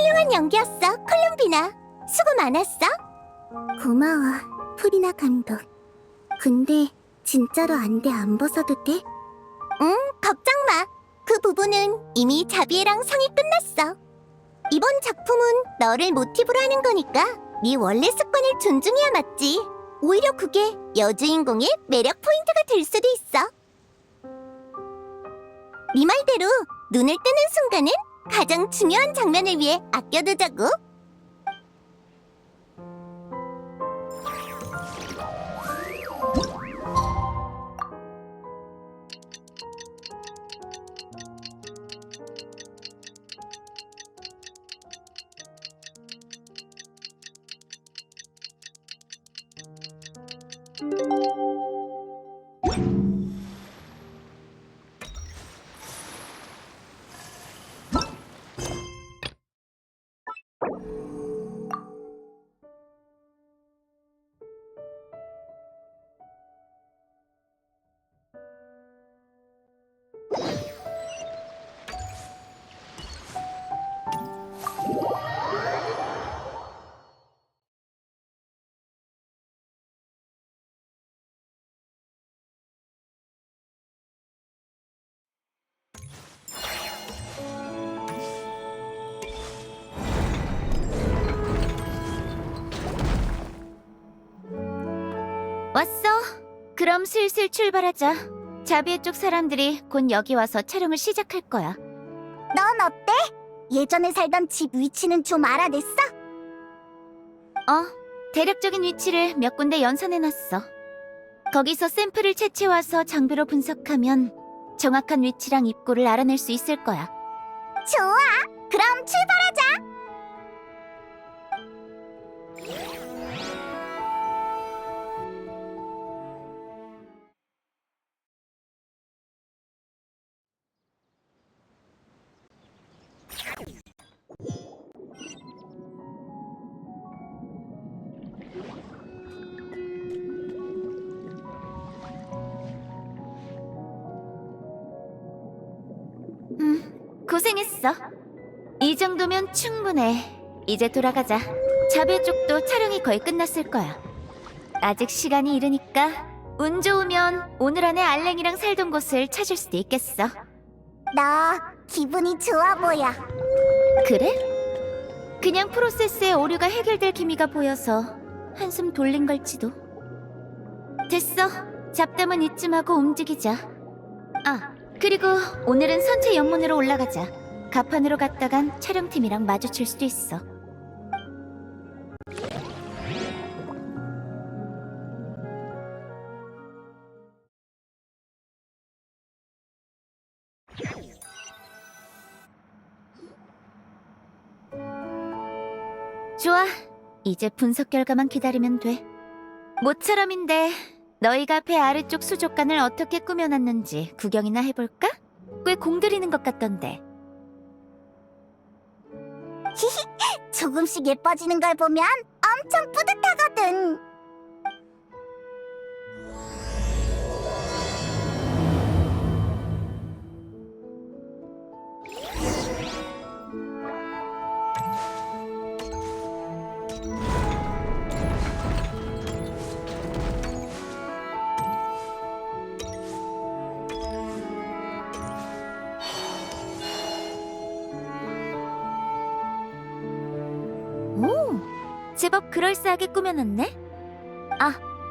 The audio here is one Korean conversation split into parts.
훌륭한 연기였어, 콜룸비나. 수고 많았어. 고마워, 프리나 감독. 근데 진짜로 안대 안 벗어도 돼? 응, 걱정 마. 그 부분은 이미 자비애랑 상의 끝났어. 이번 작품은 너를 모티브로 하는 거니까 네 원래 습관을 존중해야 맞지. 오히려 그게 여주인공의 매력 포인트가 될 수도 있어. 네 말대로 눈을 뜨는 순간은 가장 중요한 장면을 위해 아껴두자고. 왔어. 그럼 슬슬 출발하자. 자비애 쪽 사람들이 곧 여기 와서 촬영을 시작할 거야. 넌 어때? 예전에 살던 집 위치는 좀 알아냈어? 대략적인 위치를 몇 군데 연산해놨어. 거기서 샘플을 채취와서 장비로 분석하면 정확한 위치랑 입구를 알아낼 수 있을 거야. 좋아, 그럼 출발하자. 고생했어. 이 정도면 충분해. 이제 돌아가자. 자비애 쪽도 촬영이 거의 끝났을 거야. 아직 시간이 이르니까 운 좋으면 오늘 안에 알랭이랑 살던 곳을 찾을 수도 있겠어. 너 기분이 좋아 보여. 그래? 그냥 프로세스의 오류가 해결될 기미가 보여서 한숨 돌린 걸지도. 됐어. 잡담은 이쯤 하고 움직이자. 그리고 오늘은 선체 연문으로 올라가자. 가판으로 갔다간 촬영팀이랑 마주칠 수도 있어. 좋아. 이제 분석 결과만 기다리면 돼. 모처럼인데 너희가 배 아래쪽 수족관을 어떻게 꾸며놨는지 구경이나 해볼까? 꽤 공들이는 것 같던데. 조금씩 예뻐지는 걸 보면 엄청 뿌듯하거든. 오, 제법 그럴싸하게 꾸며놨네.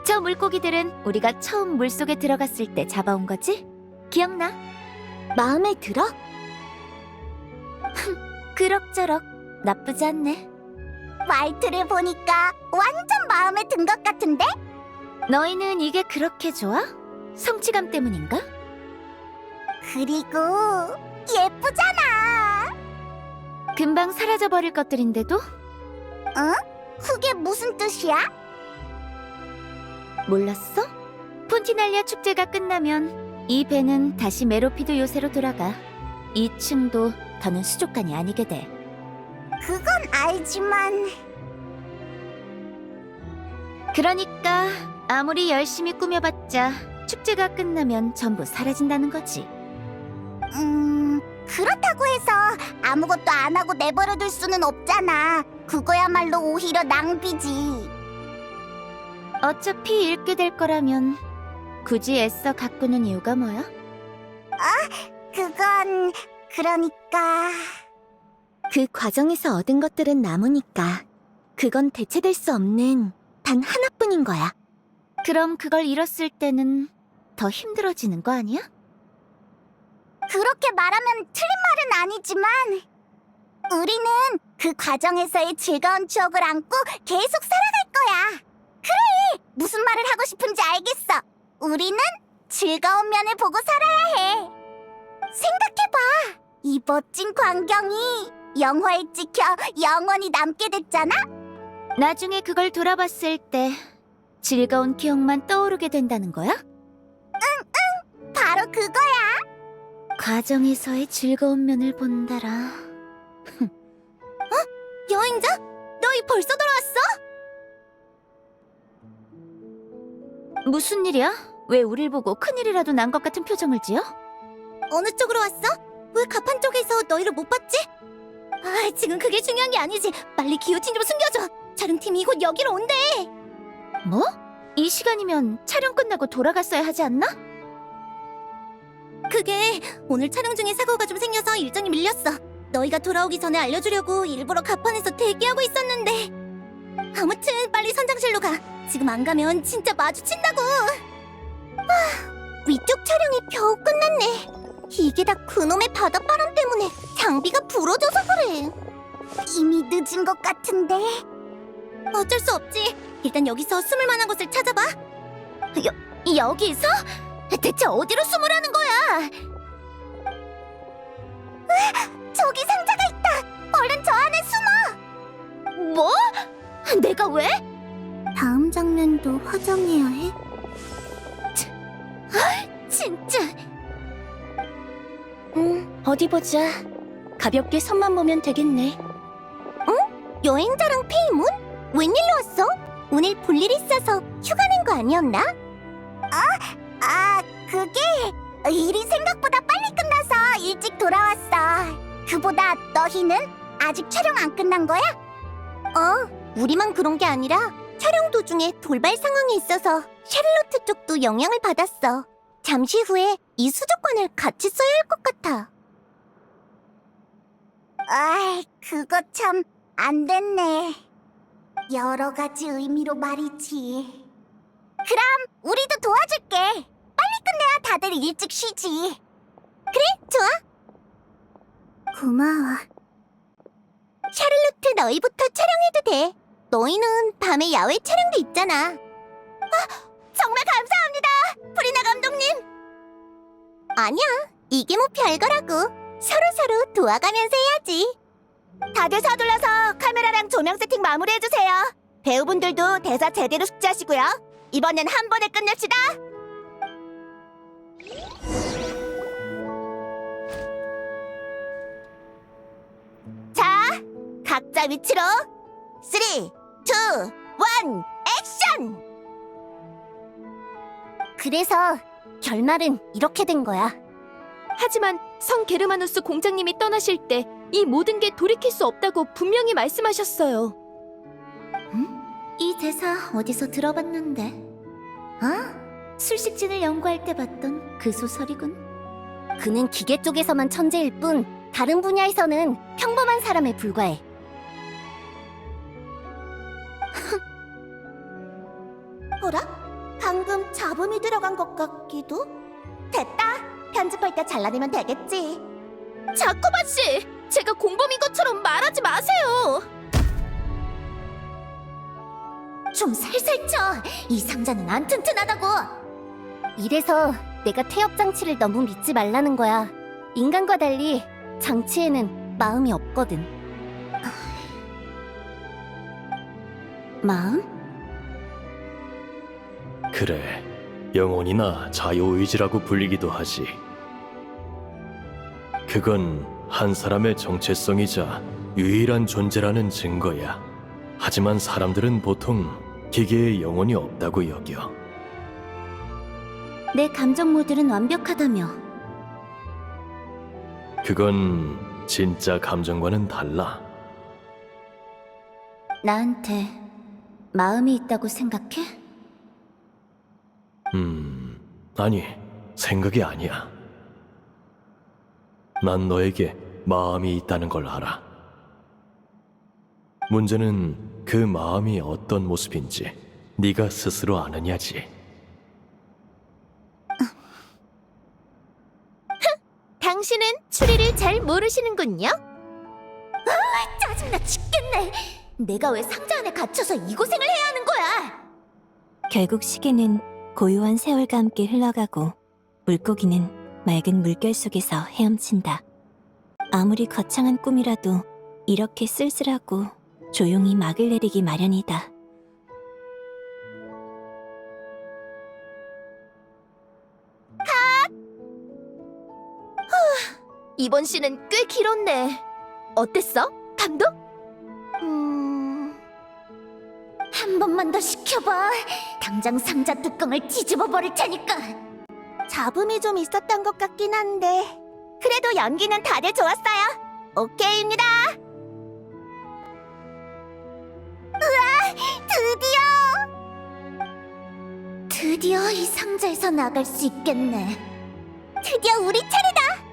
저 물고기들은 우리가 처음 물속에 들어갔을 때 잡아온 거지? 기억나? 마음에 들어? 그럭저럭 나쁘지 않네. 말투를 보니까 완전 마음에 든 것 같은데? 너희는 이게 그렇게 좋아? 성취감 때문인가? 그리고 예쁘잖아. 금방 사라져버릴 것들인데도? 응? 그게 무슨 뜻이야? 몰랐어? 폰티날리아 축제가 끝나면 이 배는 다시 메로피드 요새로 돌아가. 이 층도 더는 수족관이 아니게 돼. 그건 알지만 그러니까 아무리 열심히 꾸며봤자 축제가 끝나면 전부 사라진다는 거지. 그렇다고 해서 아무것도 안 하고 내버려둘 수는 없잖아. 그거야말로 오히려 낭비지. 어차피 읽게 될 거라면 굳이 애써 가꾸는 이유가 뭐야? 그건 그러니까 그 과정에서 얻은 것들은 남으니까 그건 대체될 수 없는 단 하나뿐인 거야. 그럼 그걸 잃었을 때는 더 힘들어지는 거 아니야? 그렇게 말하면 틀린 말은 아니지만 우리는 그 과정에서의 즐거운 추억을 안고 계속 살아갈 거야. 그래! 무슨 말을 하고 싶은지 알겠어. 우리는 즐거운 면을 보고 살아야 해. 생각해봐. 이 멋진 광경이 영화에 찍혀 영원히 남게 됐잖아? 나중에 그걸 돌아봤을 때 즐거운 기억만 떠오르게 된다는 거야? 바로 그거야. 과정에서의 즐거운 면을 본다라. 여행자? 너희 벌써 돌아왔어? 무슨 일이야? 왜 우릴 보고 큰일이라도 난 것 같은 표정을 지어? 어느 쪽으로 왔어? 왜 가판 쪽에서 너희를 못 봤지? 아, 지금 그게 중요한 게 아니지. 빨리 기호틴 좀 숨겨줘. 촬영팀이 곧 여기로 온대. 뭐? 이 시간이면 촬영 끝나고 돌아갔어야 하지 않나? 그게 오늘 촬영 중에 사고가 좀 생겨서 일정이 밀렸어. 너희가 돌아오기 전에 알려주려고 일부러 가판에서 대기하고 있었는데. 아무튼 빨리 선장실로 가. 지금 안 가면 진짜 마주친다고. 위쪽 촬영이 겨우 끝났네. 이게 다 그놈의 바닷바람 때문에 장비가 부러져서 그래. 이미 늦은 것 같은데. 어쩔 수 없지. 일단 여기서 숨을 만한 곳을 찾아봐. 여기서? 대체 어디로 숨으라는 거야? 저기 상자가 있다. 얼른 저 안에 숨어. 뭐? 내가 왜? 다음 장면도 화장해야 해? 진짜. 어디 보자. 가볍게 선만 보면 되겠네. 응? 여행자랑 페이몬? 웬일로 왔어? 오늘 볼 일 있어서 휴가 낸 거 아니었나? 그게 일이 생각보다 빨리 끝나서 일찍 돌아왔어. 그보다 너희는 아직 촬영 안 끝난 거야? 우리만 그런 게 아니라 촬영 도중에 돌발 상황이 있어서 샤를로트 쪽도 영향을 받았어. 잠시 후에 이 수족관을 같이 써야 할 것 같아. 그거 참 안 됐네. 여러 가지 의미로 말이지. 그럼 우리도 도와줄게. 빨리 끝내야 다들 일찍 쉬지. 좋아. 고마워. 샤를로트 너희부터 촬영해도 돼. 너희는 밤에 야외 촬영도 있잖아. 정말 감사합니다, 프리나 감독님. 아니야, 이게 뭐 별거라고. 서로서로 도와가면서 해야지. 다들 서둘러서 카메라랑 조명 세팅 마무리해주세요. 배우분들도 대사 제대로 숙지하시고요. 이번엔 한 번에 끝냅시다. 자, 각자 위치로 3, 2, 1, 액션! 그래서 결말은 이렇게 된 거야. 하지만 성 게르마누스 공장님이 떠나실 때 이 모든 게 돌이킬 수 없다고 분명히 말씀하셨어요. 이 대사 어디서 들어봤는데? 술식진을 연구할 때 봤던 그 소설이군. 그는 기계 쪽에서만 천재일 뿐 다른 분야에서는 평범한 사람에 불과해. 뭐라? 방금 잡음이 들어간 것 같기도? 됐다. 편집할 때 잘라내면 되겠지. 자코바 씨, 제가 공범인 것처럼 말하지 마세요. 좀 살살 쳐. 이 상자는 안 튼튼하다고. 이래서 내가 태엽 장치를 너무 믿지 말라는 거야. 인간과 달리 장치에는 마음이 없거든. 마음? 그래, 영혼이나 자유의지라고 불리기도 하지. 그건 한 사람의 정체성이자 유일한 존재라는 증거야. 하지만 사람들은 보통 기계에 영혼이 없다고 여겨. 내 감정 모듈은 완벽하다며. 그건 진짜 감정과는 달라. 나한테 마음이 있다고 생각해? 아니, 생각이 아니야. 난 너에게 마음이 있다는 걸 알아. 문제는 그 마음이 어떤 모습인지 네가 스스로 아느냐지. 당신은 추리를 잘 모르시는군요. 짜증나 죽겠네. 내가 왜 상자 안에 갇혀서 이 고생을 해야 하는 거야? 결국 시계는 고요한 세월과 함께 흘러가고 물고기는 맑은 물결 속에서 헤엄친다. 아무리 거창한 꿈이라도 이렇게 쓸쓸하고 조용히 막을 내리기 마련이다. 이번 씬은 꽤 길었네. 어땠어? 감독? 한 번만 더 시켜봐. 당장 상자 뚜껑을 뒤집어 버릴 테니까. 잡음이 좀 있었던 것 같긴 한데 그래도 연기는 다들 좋았어요. 오케이입니다. 드디어 이 상자에서 나갈 수 있겠네. 드디어 우리 차례다.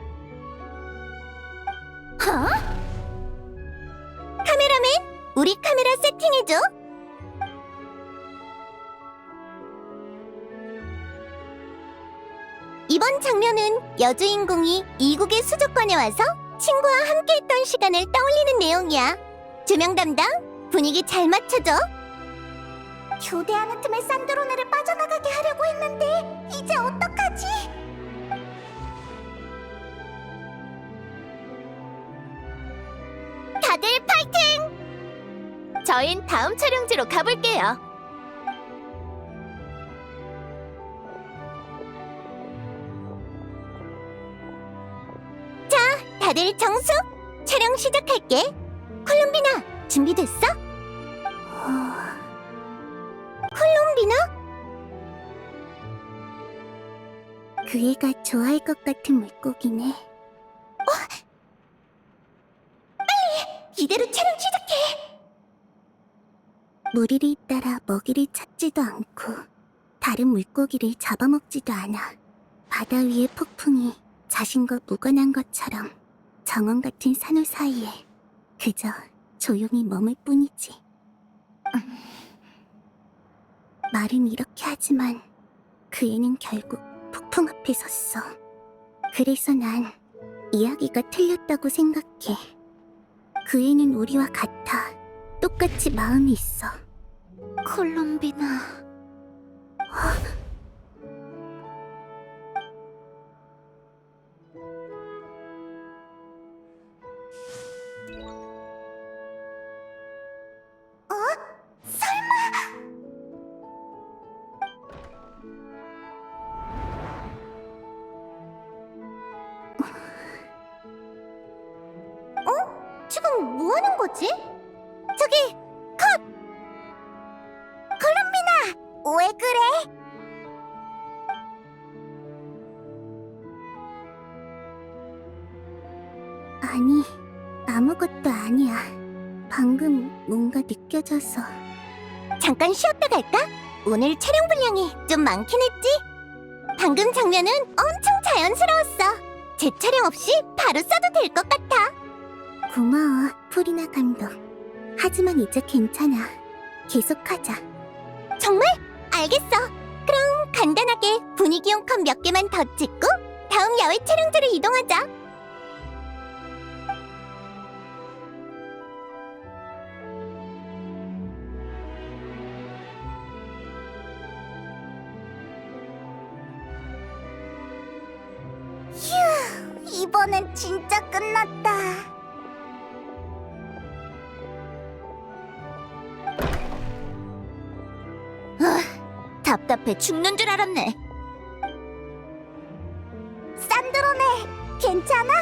카메라맨, 우리 카메라 세팅해줘. 이번 장면은 여주인공이 이국의 수족관에 와서 친구와 함께했던 시간을 떠올리는 내용이야. 조명 담당, 분위기 잘 맞춰줘. 교대하는 틈에 산드로네를 빠져나가게 하려고 했는데 이제 어떡하지? 다들 파이팅! 저흰 다음 촬영지로 가볼게요. 다들 정수! 촬영 시작할게. 콜롬비나, 준비됐어? 콜롬비나? 그 애가 좋아할 것 같은 물고기네. 빨리! 이대로 촬영 시작해! 무리를 따라 먹이를 찾지도 않고 다른 물고기를 잡아먹지도 않아. 바다 위의 폭풍이 자신과 무관한 것처럼 정원 같은 산호 사이에 그저 조용히 머물 뿐이지. 말은 이렇게 하지만 그 애는 결국 폭풍 앞에 섰어. 그래서 난 이야기가 틀렸다고 생각해. 그 애는 우리와 같아. 똑같이 마음이 있어. 콜롬비나. 지금 뭐 하는 거지? 저기, 왜 그래? 아니, 아무것도 아니야. 방금 뭔가 느껴져서. 잠깐 쉬었다 갈까? 오늘 촬영 분량이 좀 많긴 했지? 방금 장면은 엄청 자연스러웠어. 재촬영 없이 바로 써도 될 것 같아. 고마워, 프리나 감독. 하지만 이제 괜찮아. 계속하자. 정말? 알겠어. 그럼 간단하게 분위기용 컷 몇 개만 더 찍고 다음 야외 촬영지로 이동하자. 이번엔 진짜 끝났다. 답답해 죽는 줄 알았네. 산드로네, 괜찮아?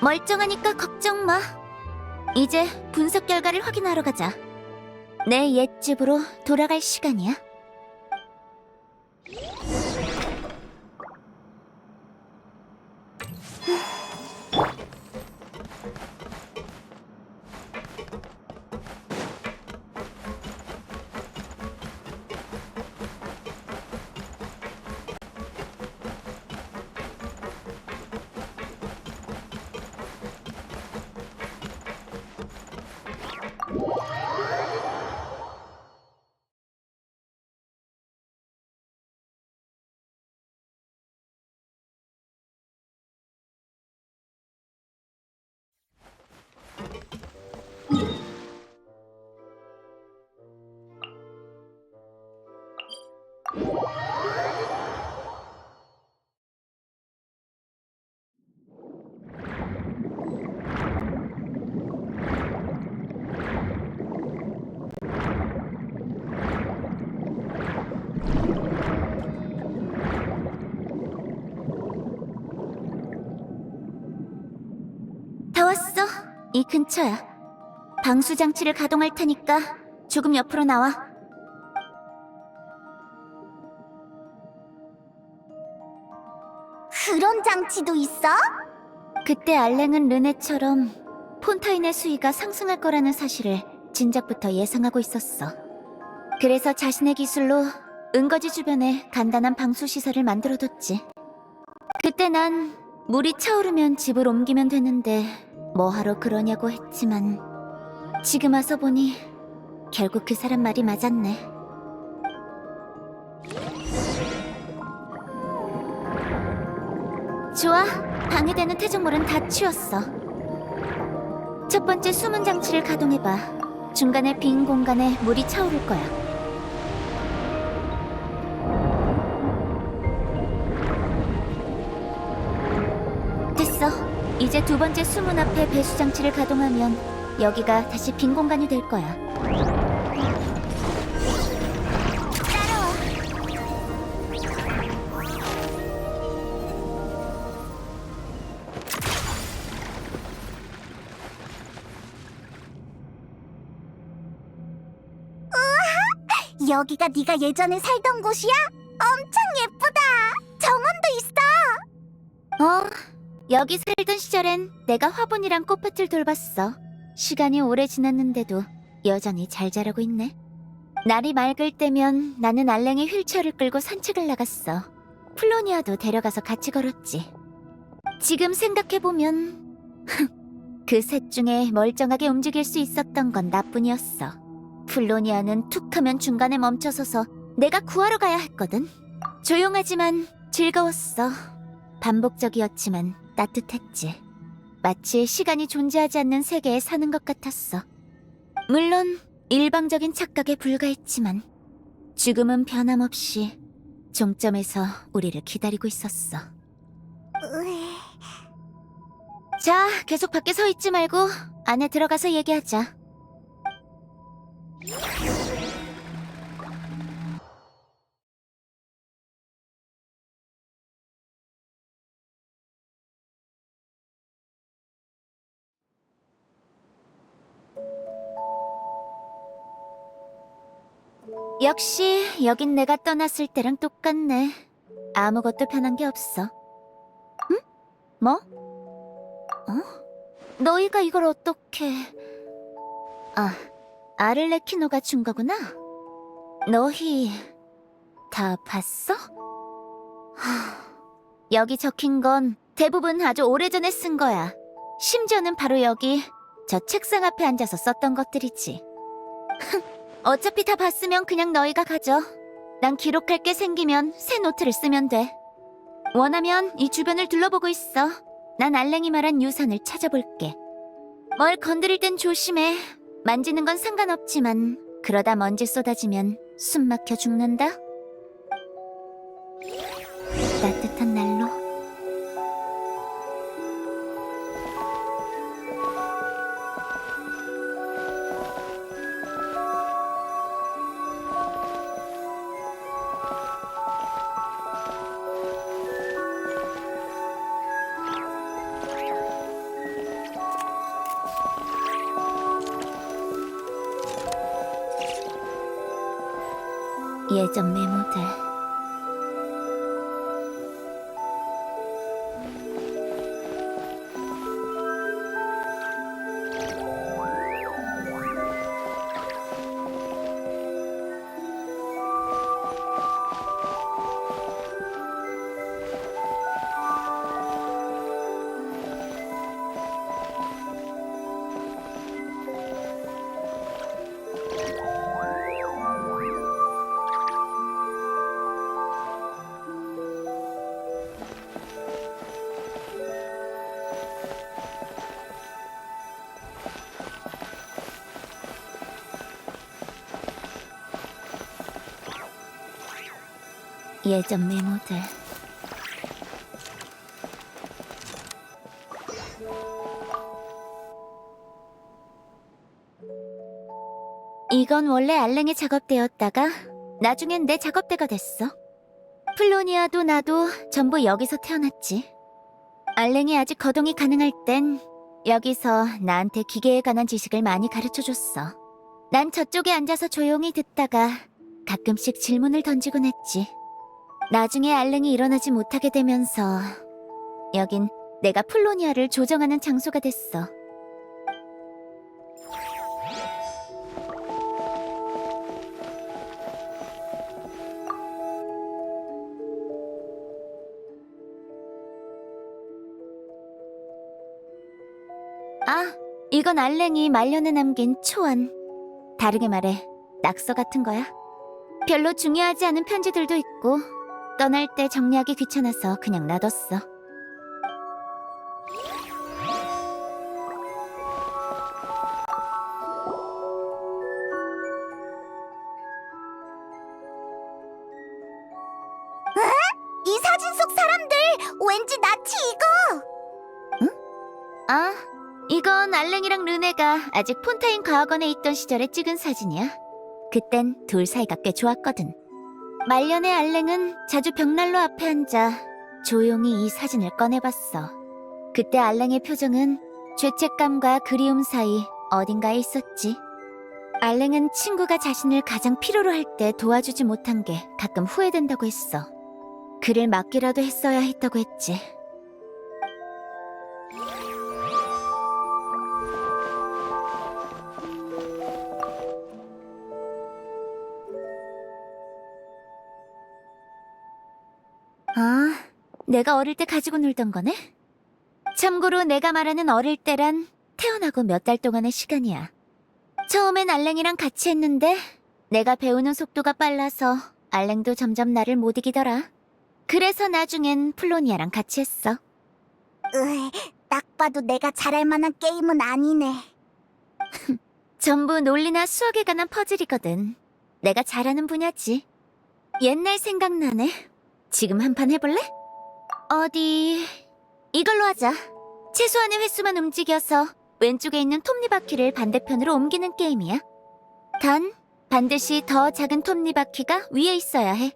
멀쩡하니까 걱정 마. 이제 분석 결과를 확인하러 가자. 내 옛집으로 돌아갈 시간이야. 왔어. 이 근처야. 방수 장치를 가동할 테니까 조금 옆으로 나와. 그런 장치도 있어? 그때 알랭은 르네처럼 폰타인의 수위가 상승할 거라는 사실을 진작부터 예상하고 있었어. 그래서 자신의 기술로 은거지 주변에 간단한 방수 시설을 만들어뒀지. 그때 난 물이 차오르면 집을 옮기면 되는데 뭐하러 그러냐고 했지만 지금 와서 보니 결국 그 사람 말이 맞았네. 좋아, 방해되는 퇴적물은 다 치웠어. 첫 번째 수문 장치를 가동해봐. 중간에 빈 공간에 물이 차오를 거야. 됐어. 이제 두 번째 수문 앞에 배수 장치를 가동하면 여기가 다시 빈 공간이 될 거야. 여기가 네가 예전에 살던 곳이야? 엄청 예쁘다. 정원도 있어. 여기 살던 시절엔 내가 화분이랑 꽃밭을 돌봤어. 시간이 오래 지났는데도 여전히 잘 자라고 있네. 날이 맑을 때면 나는 알랭이 휠체어를 끌고 산책을 나갔어. 플로니아도 데려가서 같이 걸었지. 지금 생각해보면 그 셋 중에 멀쩡하게 움직일 수 있었던 건 나뿐이었어. 플로니아는 툭하면 중간에 멈춰서서 내가 구하러 가야 했거든. 조용하지만 즐거웠어. 반복적이었지만 따뜻했지. 마치 시간이 존재하지 않는 세계에 사는 것 같았어. 물론 일방적인 착각에 불과했지만 죽음은 변함없이 종점에서 우리를 기다리고 있었어. 자, 계속 밖에 서 있지 말고 안에 들어가서 얘기하자. 역시 여긴 내가 떠났을 때랑 똑같네. 아무것도 변한 게 없어. 응? 뭐? 너희가 이걸 어떻게... 아를레키노가 준 거구나? 너희... 다 봤어? 여기 적힌 건 대부분 아주 오래전에 쓴 거야. 심지어는 바로 여기 저 책상 앞에 앉아서 썼던 것들이지. 어차피 다 봤으면 그냥 너희가 가져. 난 기록할 게 생기면 새 노트를 쓰면 돼. 원하면 이 주변을 둘러보고 있어. 난 알랭이 말한 유산을 찾아볼게. 뭘 건드릴 땐 조심해. 만지는 건 상관없지만 그러다 먼지 쏟아지면 숨 막혀 죽는다. 따뜻한 날로. 예전 메모들. 예전 메모들. 이건 원래 알랭의 작업대였다가 나중엔 내 작업대가 됐어. 플로니아도 나도 전부 여기서 태어났지. 알랭이 아직 거동이 가능할 땐 여기서 나한테 기계에 관한 지식을 많이 가르쳐줬어. 난 저쪽에 앉아서 조용히 듣다가 가끔씩 질문을 던지곤 했지. 나중에 알랭이 일어나지 못하게 되면서 여긴 내가 플로니아를 조정하는 장소가 됐어. 아, 이건 알랭이 말년에 남긴 초안. 다르게 말해, 낙서 같은 거야. 별로 중요하지 않은 편지들도 있고 떠날 때 정리하기 귀찮아서 그냥 놔뒀어. 이 사진 속 사람들 왠지 나치 이거. 아, 이건 알랭이랑 르네가 아직 폰타인 과학원에 있던 시절에 찍은 사진이야. 그땐 둘 사이가 꽤 좋았거든. 말년의 알랭은 자주 벽난로 앞에 앉아 조용히 이 사진을 꺼내봤어. 그때 알랭의 표정은 죄책감과 그리움 사이 어딘가에 있었지. 알랭은 친구가 자신을 가장 필요로 할 때 도와주지 못한 게 가끔 후회된다고 했어. 그를 막기라도 했어야 했다고 했지. 아, 내가 어릴 때 가지고 놀던 거네? 참고로 내가 말하는 어릴 때란 태어나고 몇 달 동안의 시간이야. 처음엔 알랭이랑 같이 했는데 내가 배우는 속도가 빨라서 알랭도 점점 나를 못 이기더라. 그래서 나중엔 플로니아랑 같이 했어. 딱 봐도 내가 잘할 만한 게임은 아니네. 전부 논리나 수학에 관한 퍼즐이거든. 내가 잘하는 분야지. 옛날 생각나네. 지금 한 판 해볼래? 어디... 이걸로 하자. 최소한의 횟수만 움직여서 왼쪽에 있는 톱니바퀴를 반대편으로 옮기는 게임이야. 단, 반드시 더 작은 톱니바퀴가 위에 있어야 해.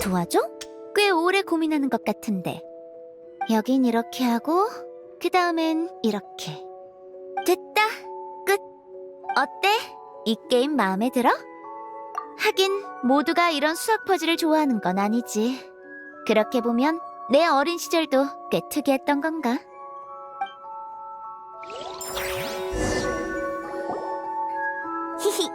도와줘? 꽤 오래 고민하는 것 같은데. 여긴 이렇게 하고 그 다음엔 이렇게. 됐다. 끝. 어때? 이 게임 마음에 들어? 하긴 모두가 이런 수학 퍼즐을 좋아하는 건 아니지. 그렇게 보면 내 어린 시절도 꽤 특이했던 건가? 히히,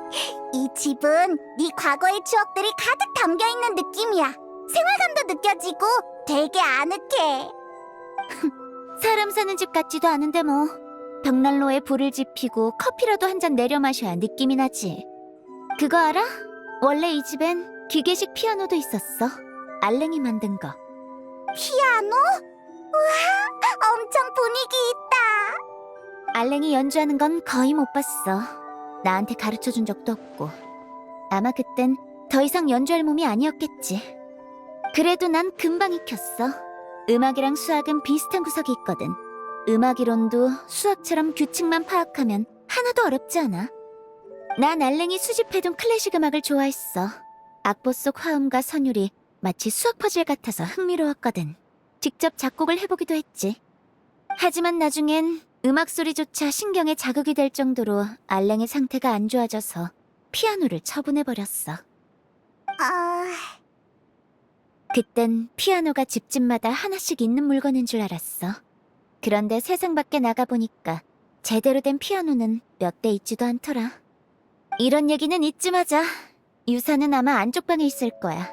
이 집은 네 과거의 추억들이 가득 담겨있는 느낌이야. 생활감도 느껴지고 되게 아늑해. 사람 사는 집 같지도 않은데 뭐. 벽난로에 불을 지피고 커피라도 한 잔 내려 마셔야 느낌이 나지. 그거 알아? 원래 이 집엔 기계식 피아노도 있었어. 알랭이 만든 거. 피아노? 우와, 엄청 분위기 있다. 알랭이 연주하는 건 거의 못 봤어. 나한테 가르쳐준 적도 없고. 아마 그땐 더 이상 연주할 몸이 아니었겠지. 그래도 난 금방 익혔어. 음악이랑 수학은 비슷한 구석이 있거든. 음악 이론도 수학처럼 규칙만 파악하면 하나도 어렵지 않아. 난 알랭이 수집해둔 클래식 음악을 좋아했어. 악보 속 화음과 선율이 마치 수학 퍼즐 같아서 흥미로웠거든. 직접 작곡을 해보기도 했지. 하지만 나중엔 음악 소리조차 신경에 자극이 될 정도로 알랭의 상태가 안 좋아져서 피아노를 처분해버렸어. 그땐 피아노가 집집마다 하나씩 있는 물건인 줄 알았어. 그런데 세상 밖에 나가보니까 제대로 된 피아노는 몇 대 있지도 않더라. 이런 얘기는 잊지 마자. 유산은 아마 안쪽 방에 있을 거야.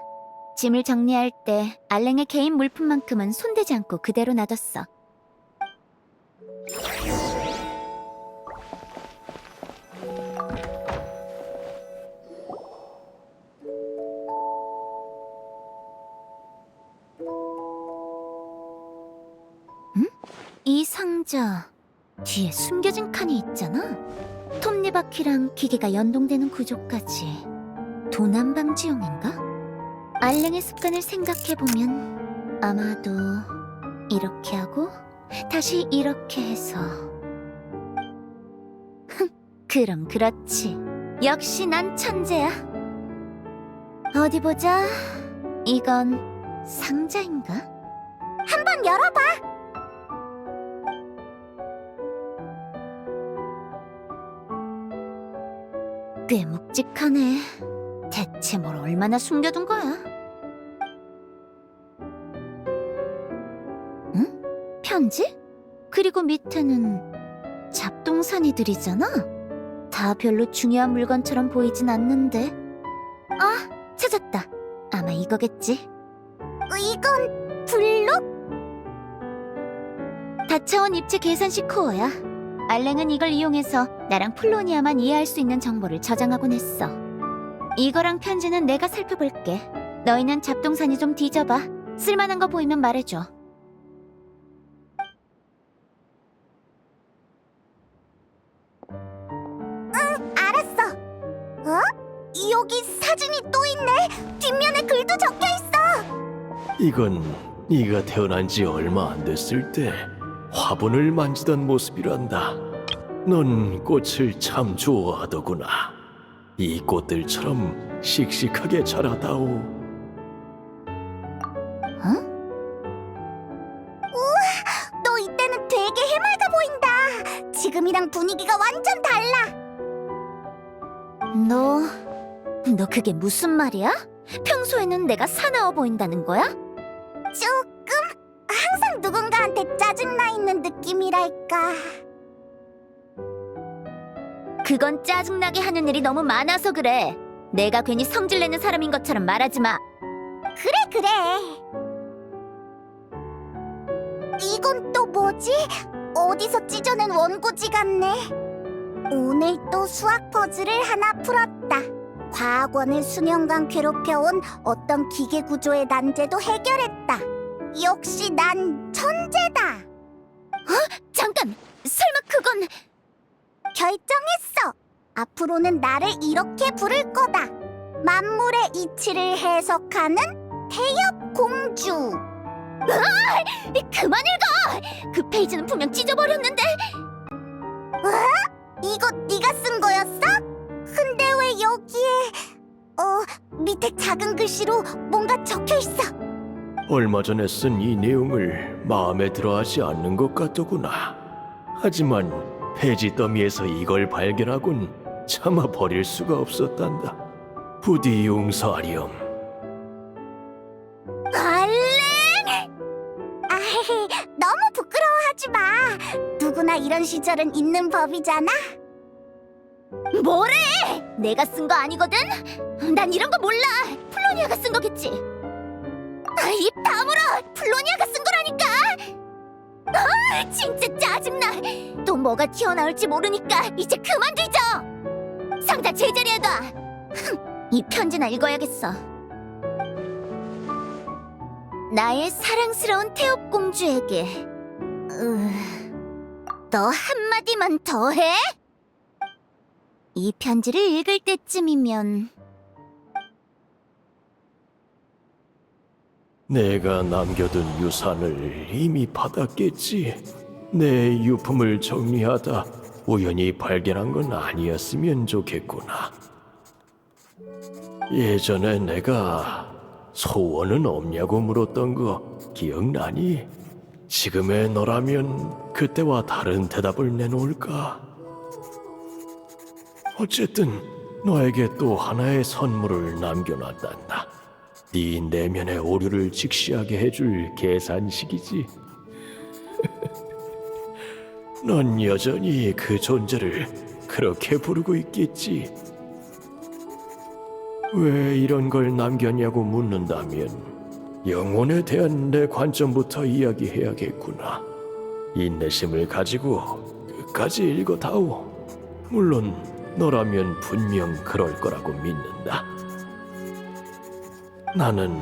짐을 정리할 때 알랭의 개인 물품만큼은 손대지 않고 그대로 놔뒀어. 응? 이 상자 뒤에 숨겨진 칸이 있잖아. 톱니바퀴랑 기계가 연동되는 구조까지. 도난방지용인가? 알랭의 습관을 생각해보면 아마도 이렇게 하고 다시 이렇게 해서. 그럼 그렇지. 역시 난 천재야. 어디 보자. 이건 상자인가? 한번 열어봐. 꽤 묵직하네. 대체 뭘 얼마나 숨겨둔 거야? 응? 편지? 그리고 밑에는 잡동사니들이잖아? 다 별로 중요한 물건처럼 보이진 않는데. 아, 찾았다. 아마 이거겠지. 이건 블록? 다차원 입체 계산식 코어야. 알랭은 이걸 이용해서 나랑 플로니아만 이해할 수 있는 정보를 저장하곤 했어. 이거랑 편지는 내가 살펴볼게. 너희는 잡동사니 좀 뒤져봐. 쓸만한 거 보이면 말해줘. 알았어. 여기 사진이 또 있네. 뒷면에 글도 적혀있어. 이건 네가 태어난 지 얼마 안 됐을 때 화분을 만지던 모습이란다. 넌 꽃을 참 좋아하더구나. 이 꽃들처럼 씩씩하게 자라다오. 너 이때는 되게 해맑아 보인다. 지금이랑 분위기가 완전 달라. 너 그게 무슨 말이야? 평소에는 내가 사나워 보인다는 거야? 조금 항상 누군가한테 짜증나 있는 느낌이랄까. 그건 짜증나게 하는 일이 너무 많아서 그래. 내가 괜히 성질내는 사람인 것처럼 말하지 마. 그래. 이건 또 뭐지? 어디서 찢어낸 원고지 같네. 오늘 또 수학 퍼즐을 하나 풀었다. 과학원을 수년간 괴롭혀온 어떤 기계 구조의 난제도 해결했다. 역시 난 천재다. 잠깐! 설마 그건... 결정했어. 앞으로는 나를 이렇게 부를 거다. 만물의 이치를 해석하는 태엽 공주. 그만 읽어! 그 페이지는 분명 찢어버렸는데. 이거 네가 쓴 거였어? 근데 왜 여기에... 밑에 작은 글씨로 뭔가 적혀 있어. 얼마 전에 쓴 이 내용을 마음에 들어하지 않는 것 같더구나. 하지만 폐지 더미에서 이걸 발견하곤 차마 버릴 수가 없었단다. 부디 용서하렴. 얼른! 아이, 너무 부끄러워하지 마. 누구나 이런 시절은 있는 법이잖아. 뭐래? 내가 쓴 거 아니거든? 난 이런 거 몰라. 플로니아가 쓴 거겠지. 입 다물어! 플로니아가 쓴 거라니까! 진짜 짜증나. 또 뭐가 튀어나올지 모르니까 이제 그만 뒤져. 상자 제자리에 놔. 이 편지나 읽어야겠어. 나의 사랑스러운 태엽 공주에게. 너 한마디만 더 해? 이 편지를 읽을 때쯤이면 내가 남겨둔 유산을 이미 받았겠지. 내 유품을 정리하다 우연히 발견한 건 아니었으면 좋겠구나. 예전에 내가 소원은 없냐고 물었던 거 기억나니? 지금의 너라면 그때와 다른 대답을 내놓을까? 어쨌든 너에게 또 하나의 선물을 남겨놨단다. 네 내면의 오류를 직시하게 해줄 계산식이지. 넌 여전히 그 존재를 그렇게 부르고 있겠지. 왜 이런 걸 남겼냐고 묻는다면 영혼에 대한 내 관점부터 이야기해야겠구나. 인내심을 가지고 끝까지 읽어다오. 물론 너라면 분명 그럴 거라고 믿는다. 나는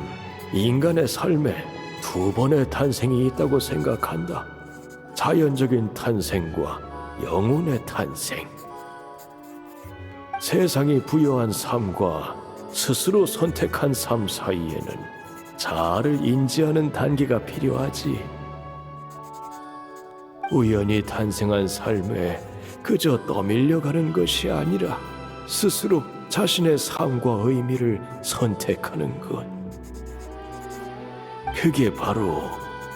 인간의 삶에 두 번의 탄생이 있다고 생각한다. 자연적인 탄생과 영혼의 탄생. 세상이 부여한 삶과 스스로 선택한 삶 사이에는 자아를 인지하는 단계가 필요하지. 우연히 탄생한 삶에 그저 떠밀려가는 것이 아니라 스스로 자신의 삶과 의미를 선택하는 것. 그게 바로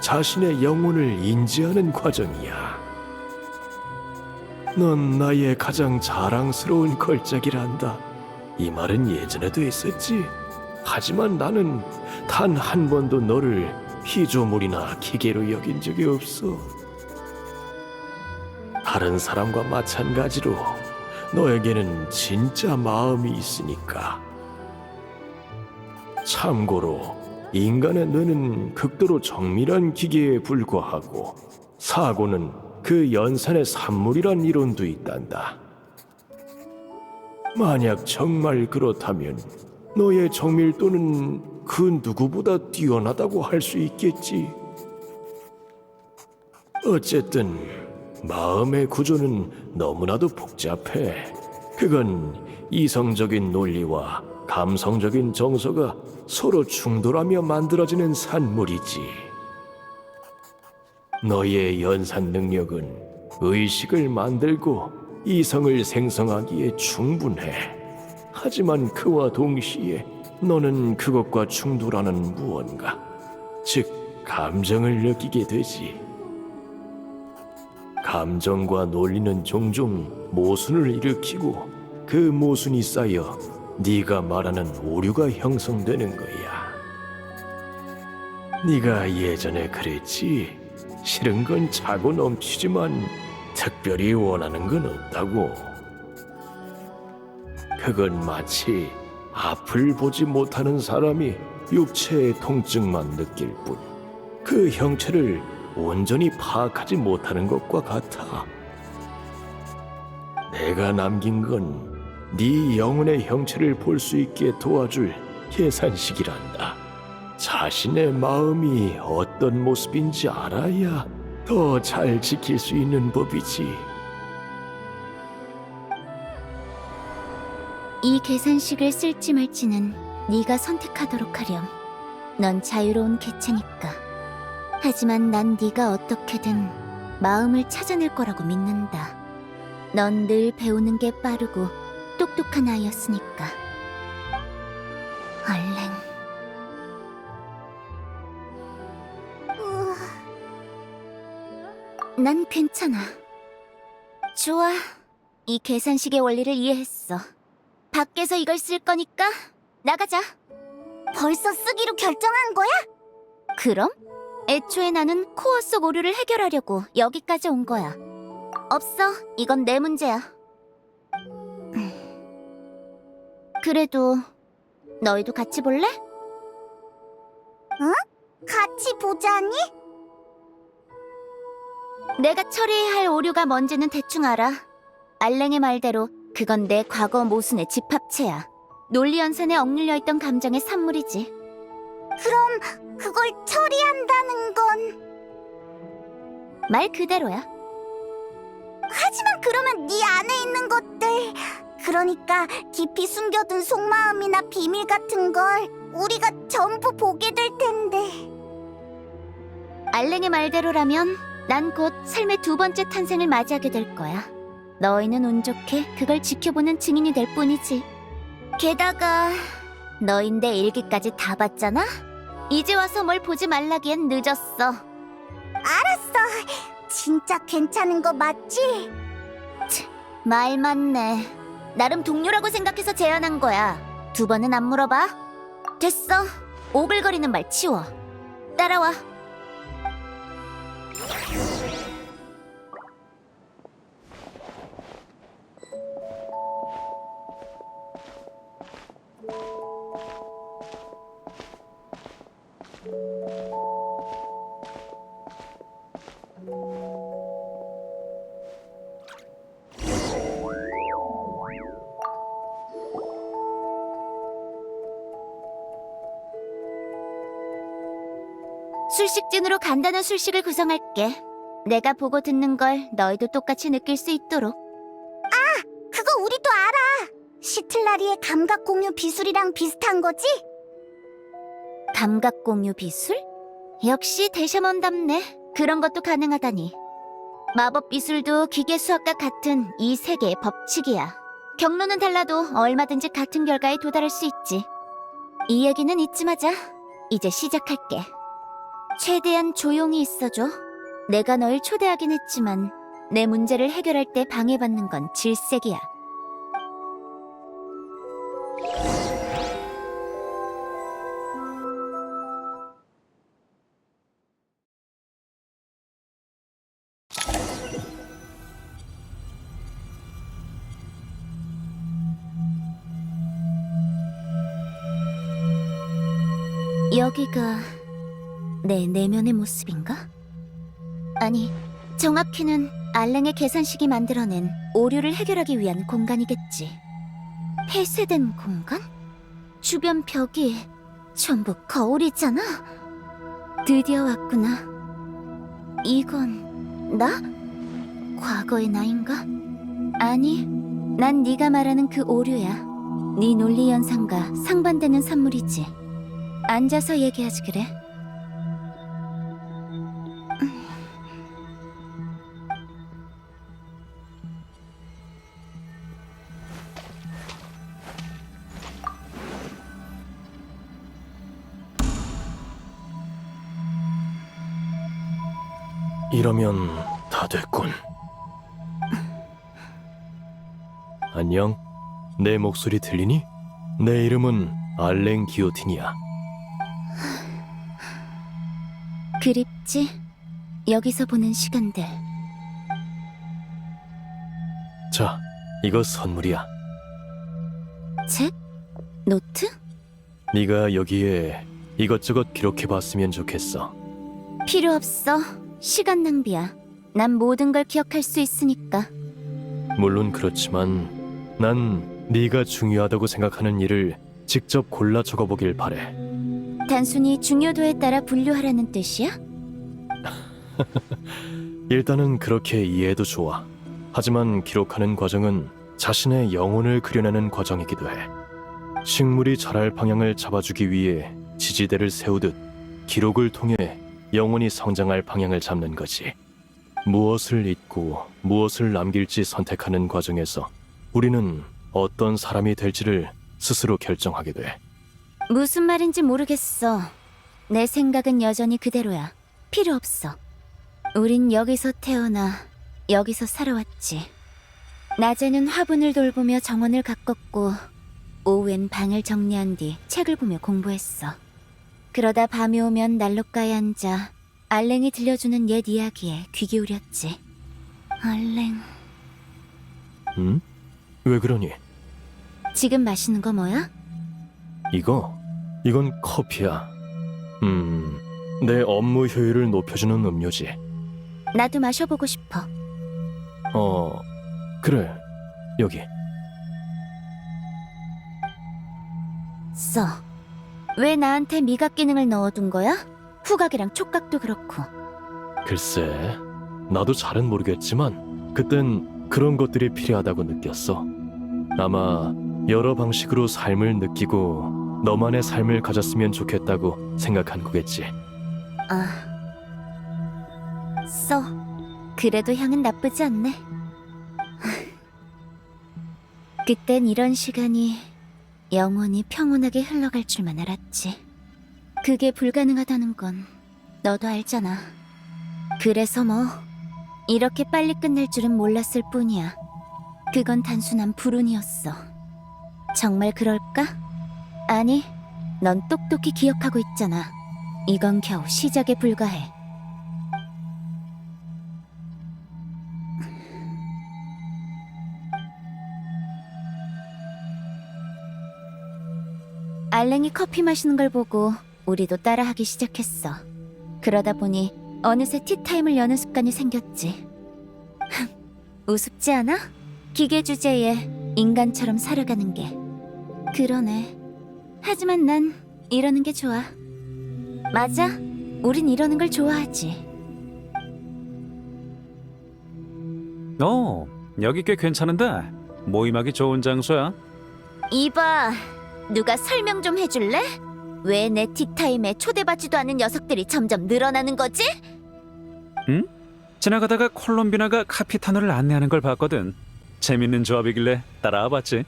자신의 영혼을 인지하는 과정이야. 넌 나의 가장 자랑스러운 걸작이란다. 이 말은 예전에도 했었지. 하지만 나는 단 한 번도 너를 피조물이나 기계로 여긴 적이 없어. 다른 사람과 마찬가지로 너에게는 진짜 마음이 있으니까. 참고로 인간의 뇌는 극도로 정밀한 기계에 불과하고 사고는 그 연산의 산물이란 이론도 있단다. 만약 정말 그렇다면 너의 정밀도는 그 누구보다 뛰어나다고 할 수 있겠지. 어쨌든 마음의 구조는 너무나도 복잡해. 그건 이성적인 논리와 감성적인 정서가 서로 충돌하며 만들어지는 산물이지. 너의 연산 능력은 의식을 만들고 이성을 생성하기에 충분해. 하지만 그와 동시에 너는 그것과 충돌하는 무언가, 즉 감정을 느끼게 되지. 감정과 논리는 종종 모순을 일으키고 그 모순이 쌓여 네가 말하는 오류가 형성되는 거야. 네가 예전에 그랬지. 싫은 건 차고 넘치지만 특별히 원하는 건 없다고. 그건 마치 앞을 보지 못하는 사람이 육체의 통증만 느낄 뿐 그 형체를 온전히 파악하지 못하는 것과 같아. 내가 남긴 건 네 영혼의 형체를 볼 수 있게 도와줄 계산식이란다. 자신의 마음이 어떤 모습인지 알아야 더 잘 지킬 수 있는 법이지. 이 계산식을 쓸지 말지는 네가 선택하도록 하렴. 넌 자유로운 개체니까. 하지만 난 네가 어떻게든 마음을 찾아낼 거라고 믿는다. 넌 늘 배우는 게 빠르고 똑똑한 아이였으니까. 난 괜찮아. 좋아. 이 계산식의 원리를 이해했어. 밖에서 이걸 쓸 거니까 나가자. 벌써 쓰기로 결정한 거야? 그럼? 애초에 나는 코어 속 오류를 해결하려고 여기까지 온 거야. 없어. 이건 내 문제야. 그래도 너희도 같이 볼래? 같이 보자니? 내가 처리해야 할 오류가 뭔지는 대충 알아. 알랭의 말대로 그건 내 과거 모순의 집합체야. 논리연산에 억눌려 있던 감정의 산물이지. 그럼 그걸 처리한다는 건... 말 그대로야. 하지만 그러면 네 안에 있는 것들... 그러니까 깊이 숨겨둔 속마음이나 비밀 같은 걸 우리가 전부 보게 될 텐데... 알랭의 말대로라면 난 곧 삶의 두 번째 탄생을 맞이하게 될 거야. 너희는 운 좋게 그걸 지켜보는 증인이 될 뿐이지. 게다가 너흰 내 일기까지 다 봤잖아? 이제 와서 뭘 보지 말라기엔 늦었어. 알았어. 진짜 괜찮은 거 맞지? 말 맞네. 나름 동료라고 생각해서 제안한 거야. 두 번은 안 물어봐. 됐어. 오글거리는 말 치워. 따라와. 술식진으로 간단한 술식을 구성할게. 내가 보고 듣는 걸 너희도 똑같이 느낄 수 있도록. 그거 우리도 알아. 시틀라리의 감각 공유 비술이랑 비슷한 거지? 감각 공유 비술? 역시 대샤먼답네. 그런 것도 가능하다니. 마법 비술도 기계 수학과 같은 이 세계의 법칙이야. 경로는 달라도 얼마든지 같은 결과에 도달할 수 있지. 이 얘기는 잊지 마자. 이제 시작할게. 최대한 조용히 있어줘. 내가 널 초대하긴 했지만 내 문제를 해결할 때 방해받는 건 질색이야. 여기가 내 내면의 모습인가? 아니, 정확히는 알랭의 계산식이 만들어낸 오류를 해결하기 위한 공간이겠지. 폐쇄된 공간? 주변 벽이 전부 거울이잖아? 드디어 왔구나. 이건 나? 과거의 나인가? 아니, 난 네가 말하는 그 오류야. 네 논리 현상과 상반되는 산물이지. 앉아서 얘기하지 그래. 이러면 다 됐군. 안녕. 내 목소리 들리니? 내 이름은 알랭 기오틴이야. 그립지? 여기서 보는 시간들. 자, 이거 선물이야. 책? 노트? 네가 여기에 이것저것 기록해봤으면 좋겠어. 필요 없어. 시간 낭비야. 난 모든 걸 기억할 수 있으니까. 물론 그렇지만 난 네가 중요하다고 생각하는 일을 직접 골라 적어보길 바래. 단순히 중요도에 따라 분류하라는 뜻이야? 일단은 그렇게 이해해도 좋아. 하지만 기록하는 과정은 자신의 영혼을 그려내는 과정이기도 해. 식물이 자랄 방향을 잡아주기 위해 지지대를 세우듯 기록을 통해 영혼이 성장할 방향을 잡는 거지. 무엇을 잊고 무엇을 남길지 선택하는 과정에서 우리는 어떤 사람이 될지를 스스로 결정하게 돼. 무슨 말인지 모르겠어. 내 생각은 여전히 그대로야. 필요 없어. 우린 여기서 태어나 여기서 살아왔지. 낮에는 화분을 돌보며 정원을 가꿨고 오후엔 방을 정리한 뒤 책을 보며 공부했어. 그러다 밤이 오면 난로가에 앉아 알랭이 들려주는 옛 이야기에 귀 기울였지. 알랭... 응? 왜 그러니? 지금 마시는 거 뭐야? 이건 커피야. 내 업무 효율을 높여주는 음료지. 나도 마셔보고 싶어. 그래. 여기. 써. 왜 나한테 미각 기능을 넣어둔 거야? 후각이랑 촉각도 그렇고. 글쎄, 나도 잘은 모르겠지만 그땐 그런 것들이 필요하다고 느꼈어. 아마 여러 방식으로 삶을 느끼고 너만의 삶을 가졌으면 좋겠다고 생각한 거겠지. 써. 그래도 향은 나쁘지 않네. 그땐 이런 시간이 영원히 평온하게 흘러갈 줄만 알았지. 그게 불가능하다는 건 너도 알잖아. 그래서 뭐 이렇게 빨리 끝낼 줄은 몰랐을 뿐이야. 그건 단순한 불운이었어. 정말 그럴까? 아니, 넌 똑똑히 기억하고 있잖아. 이건 겨우 시작에 불과해. 알랭이 커피 마시는 걸 보고 우리도 따라하기 시작했어. 그러다 보니 어느새 티타임을 여는 습관이 생겼지. 우습지 않아? 기계 주제에 인간처럼 살아가는 게. 그러네. 하지만 난 이러는 게 좋아. 맞아. 우린 이러는 걸 좋아하지. 여기 꽤 괜찮은데? 모임하기 좋은 장소야. 이봐, 누가 설명 좀 해줄래? 왜 내 티타임에 초대받지도 않은 녀석들이 점점 늘어나는 거지? 지나가다가 콜롬비나가 카피타노를 안내하는 걸 봤거든. 재밌는 조합이길래 따라와 봤지.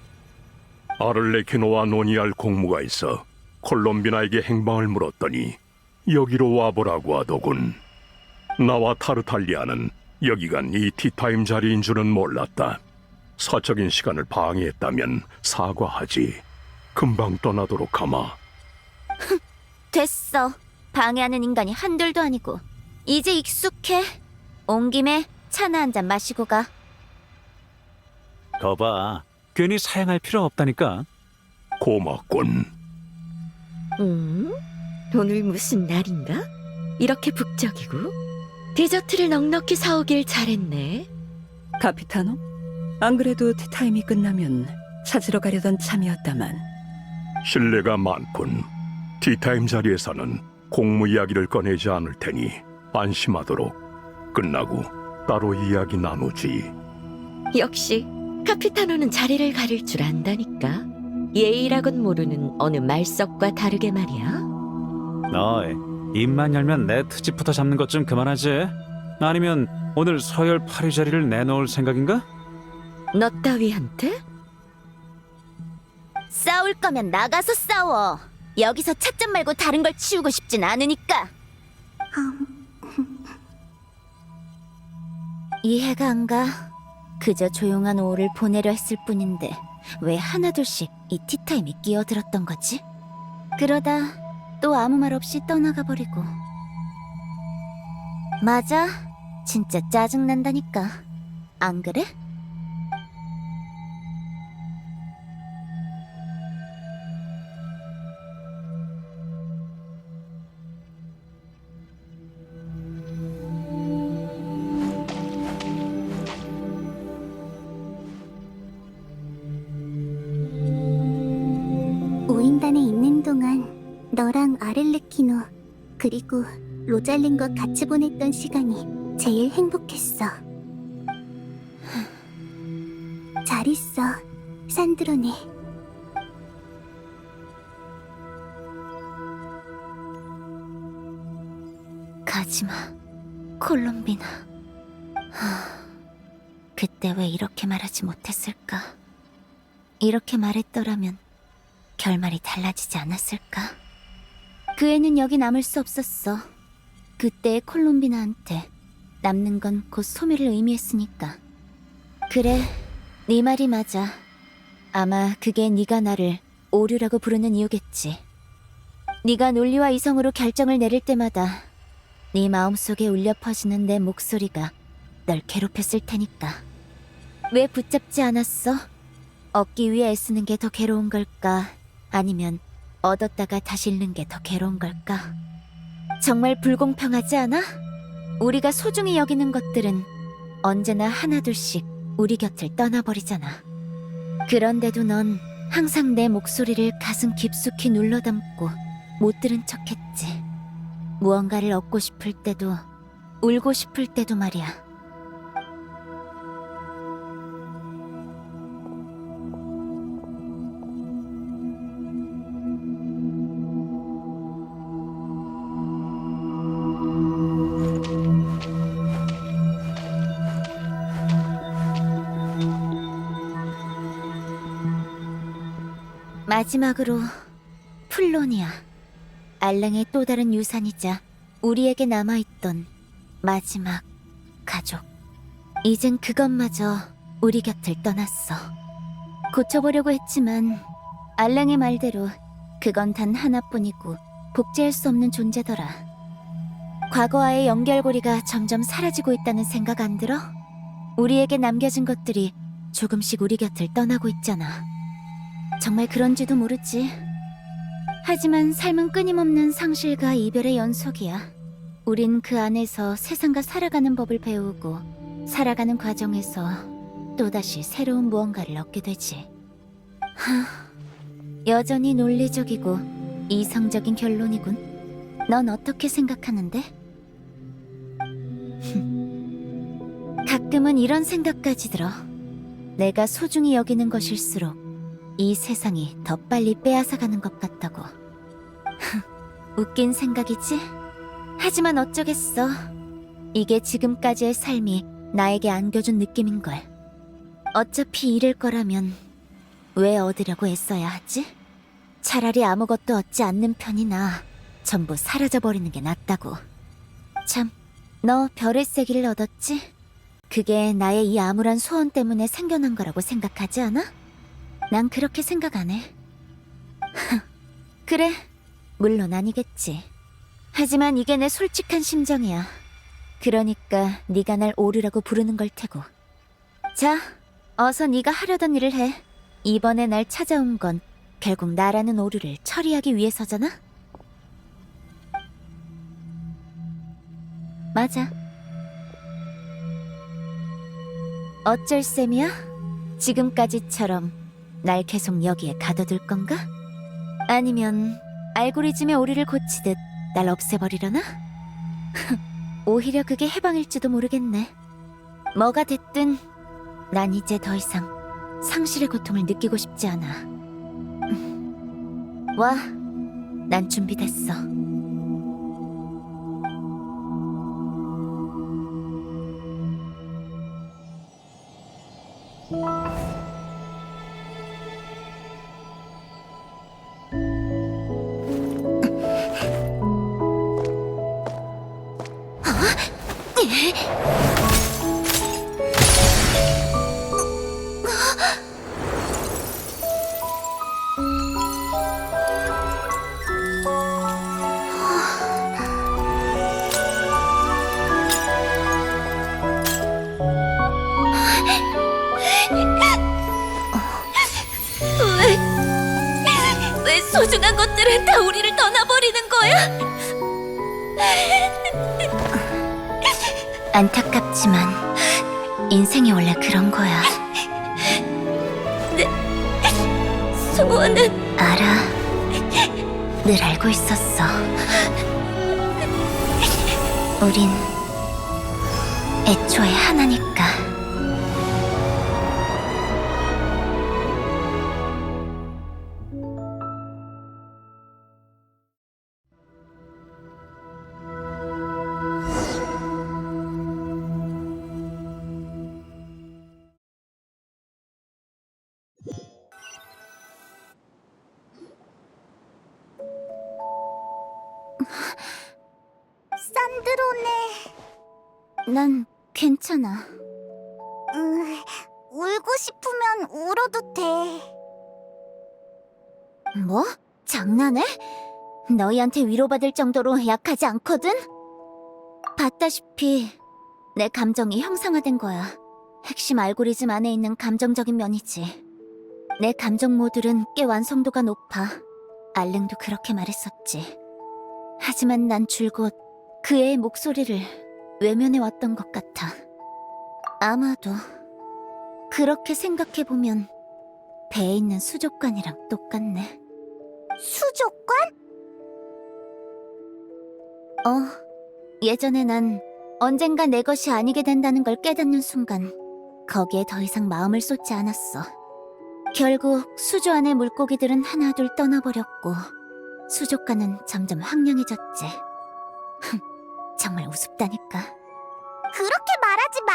아를레키노와 논의할 공무가 있어 콜롬비나에게 행방을 물었더니 여기로 와보라고 하더군. 나와 타르탈리아는 여기가 네 티타임 자리인 줄은 몰랐다. 사적인 시간을 방해했다면 사과하지. 금방 떠나도록 하마. 됐어. 방해하는 인간이 한둘도 아니고. 이제 익숙해. 온 김에 차나 한 잔 마시고 가. 거봐, 괜히 사양할 필요 없다니까. 고맙군. 오늘 무슨 날인가? 이렇게 북적이고 디저트를 넉넉히 사오길 잘했네. 카피타노? 안 그래도 티타임이 끝나면 찾으러 가려던 참이었다만. 신뢰가 많군. 티타임 자리에서는 공무 이야기를 꺼내지 않을 테니 안심하도록. 끝나고 따로 이야기 나누지. 역시 카피타노는 자리를 가릴 줄 안다니까. 예의라곤 모르는 어느 말석과 다르게 말이야. 너희 입만 열면 내 트집부터 잡는 것 좀 그만하지. 아니면 오늘 서열 8위 자리를 내놓을 생각인가? 너 따위한테? 싸울 거면 나가서 싸워. 여기서 찻점 말고 다른 걸 치우고 싶진 않으니까. 이해가 안 가. 그저 조용한 오후를 보내려 했을 뿐인데 왜 하나둘씩 이 티타임이 끼어들었던 거지? 그러다 또 아무 말 없이 떠나가 버리고. 맞아. 진짜 짜증난다니까. 안 그래? 오인단에 있는 동안 너랑 아렐레키노 그리고 로잘린과 같이 보냈던 시간이 제일 행복했어. 잘 있어, 산드로네. 가지마, 콜롬비나. 그때 왜 이렇게 말하지 못했을까? 이렇게 말했더라면 결말이 달라지지 않았을까? 그 애는 여기 남을 수 없었어. 그때의 콜롬비나한테 남는 건 곧 소멸을 의미했으니까. 그래, 네 말이 맞아. 아마 그게 네가 나를 오류라고 부르는 이유겠지. 네가 논리와 이성으로 결정을 내릴 때마다 네 마음속에 울려 퍼지는 내 목소리가 널 괴롭혔을 테니까. 왜 붙잡지 않았어? 얻기 위해 애쓰는 게 더 괴로운 걸까? 아니면 얻었다가 다시 잃는 게 더 괴로운 걸까? 정말 불공평하지 않아? 우리가 소중히 여기는 것들은 언제나 하나둘씩 우리 곁을 떠나버리잖아. 그런데도 넌 항상 내 목소리를 가슴 깊숙이 눌러 담고 못 들은 척했지. 무언가를 얻고 싶을 때도 울고 싶을 때도 말이야. 마지막으로 플로니아. 알랭의 또 다른 유산이자 우리에게 남아있던 마지막 가족. 이젠 그것마저 우리 곁을 떠났어. 고쳐보려고 했지만 알랭의 말대로 그건 단 하나뿐이고 복제할 수 없는 존재더라. 과거와의 연결고리가 점점 사라지고 있다는 생각 안 들어? 우리에게 남겨진 것들이 조금씩 우리 곁을 떠나고 있잖아. 정말 그런지도 모르지. 하지만 삶은 끊임없는 상실과 이별의 연속이야. 우린 그 안에서 세상과 살아가는 법을 배우고 살아가는 과정에서 또다시 새로운 무언가를 얻게 되지. 여전히 논리적이고 이성적인 결론이군. 넌 어떻게 생각하는데? 가끔은 이런 생각까지 들어. 내가 소중히 여기는 것일수록 이 세상이 더 빨리 빼앗아가는 것 같다고. 웃긴 생각이지? 하지만 어쩌겠어. 이게 지금까지의 삶이 나에게 안겨준 느낌인걸. 어차피 잃을 거라면 왜 얻으려고 애써야 하지? 차라리 아무것도 얻지 않는 편이 나아. 전부 사라져버리는 게 낫다고. 참, 너 별의 세기를 얻었지? 그게 나의 이 암울한 소원 때문에 생겨난 거라고 생각하지 않아? 난 그렇게 생각 안 해. 그래, 물론 아니겠지. 하지만 이게 내 솔직한 심정이야. 그러니까 네가 날 오류라고 부르는 걸 테고. 자, 어서 네가 하려던 일을 해. 이번에 날 찾아온 건 결국 나라는 오류를 처리하기 위해서잖아? 맞아. 어쩔 셈이야? 지금까지처럼 날 계속 여기에 가둬둘 건가? 아니면 알고리즘의 오류를 고치듯 날 없애버리려나? 오히려 그게 해방일지도 모르겠네. 뭐가 됐든 난 이제 더 이상 상실의 고통을 느끼고 싶지 않아. 와, 난 준비됐어. 왜 소중한 것들은 다 우리를 떠나버리는 거야? 안타깝지만 인생이 원래 그런 거야. 내 소원은 알아. 늘 알고 있었어. 우린 애초에 하나니까. 산드로네. 난 괜찮아. 울고 싶으면 울어도 돼. 뭐? 장난해? 너희한테 위로받을 정도로 약하지 않거든? 봤다시피 내 감정이 형상화된 거야. 핵심 알고리즘 안에 있는 감정적인 면이지. 내 감정 모듈은 꽤 완성도가 높아. 알랭도 그렇게 말했었지. 하지만 난 줄곧 그 애의 목소리를 외면해왔던 것 같아. 아마도 그렇게 생각해보면 배에 있는 수족관이랑 똑같네. 수족관? 예전에 난 언젠가 내 것이 아니게 된다는 걸 깨닫는 순간 거기에 더 이상 마음을 쏟지 않았어. 결국 수조 안의 물고기들은 하나둘 떠나버렸고 수족관은 점점 황량해졌지. 정말 우습다니까. 그렇게 말하지 마.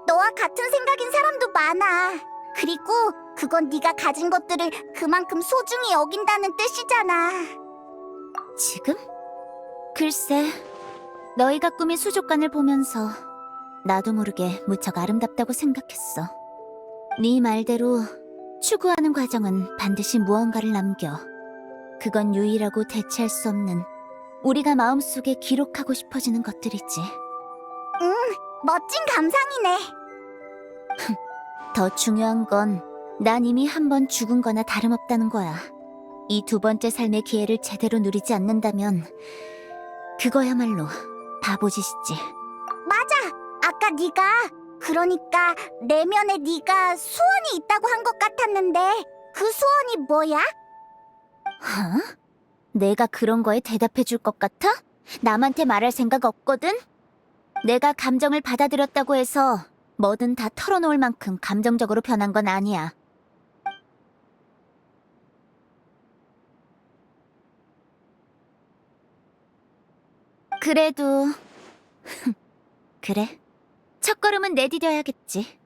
너와 같은 생각인 사람도 많아. 그리고 그건 네가 가진 것들을 그만큼 소중히 여긴다는 뜻이잖아. 지금? 글쎄, 너희가 꾸민 수족관을 보면서 나도 모르게 무척 아름답다고 생각했어. 네 말대로 추구하는 과정은 반드시 무언가를 남겨. 그건 유일하고 대체할 수 없는 우리가 마음속에 기록하고 싶어지는 것들이지. 멋진 감상이네. 더 중요한 건 난 이미 한 번 죽은 거나 다름없다는 거야. 이 두 번째 삶의 기회를 제대로 누리지 않는다면 그거야말로 바보짓이지. 맞아. 아까 네가 그러니까 내면에 네가 소원이 있다고 한 것 같았는데 그 소원이 뭐야? 내가 그런 거에 대답해 줄 것 같아? 남한테 말할 생각 없거든? 내가 감정을 받아들였다고 해서 뭐든 다 털어놓을 만큼 감정적으로 변한 건 아니야. 그래도 그래. 첫걸음은 내디뎌야겠지.